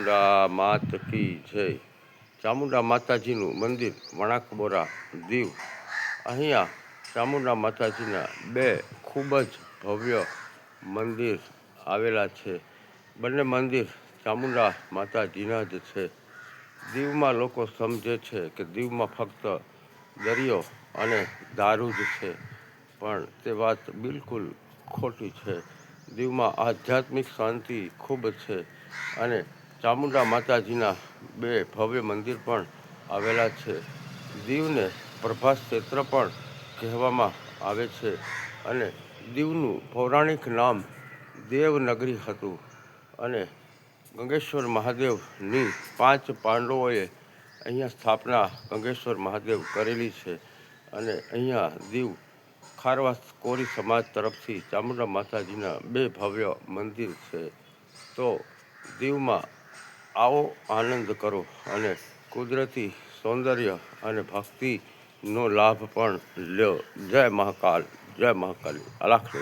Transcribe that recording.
ચામુંડા માત કી જય. ચામુંડા માતાજીનું મંદિર વણાકબોરા દીવ. અહીંયા ચામુંડા માતાજીના બે ખૂબ જ ભવ્ય મંદિર આવેલા છે. બંને મંદિર ચામુંડા માતાજીના જ છે. દીવમાં લોકો સમજે છે કે દીવમાં ફક્ત દરિયો અને દારૂ જ છે, પણ તે વાત બિલકુલ ખોટી છે. દીવમાં આધ્યાત્મિક શાંતિ ખૂબ છે અને ચામુંડા માતાજીના બે ભવ્ય મંદિર પણ આવેલા છે. દીવને પ્રભાસ ક્ષેત્ર પણ કહેવામાં આવે છે અને દીવનું પૌરાણિક નામ દેવનગરી હતું અને ગંગેશ્વર મહાદેવની 5 પાંડવોએ અહીંયા સ્થાપના ગંગેશ્વર મહાદેવ કરેલી છે અને અહીંયા દીવ ખારવા કોરી સમાજ તરફથી ચામુંડા માતાજીના બે ભવ્ય મંદિર છે. તો દીવમાં આવો, આનંદ કરો અને કુદરતી સૌંદર્ય અને ભક્તિનો લાભ પણ લો. જય મહાકાલ, જય મહાકાલી. અલાખ.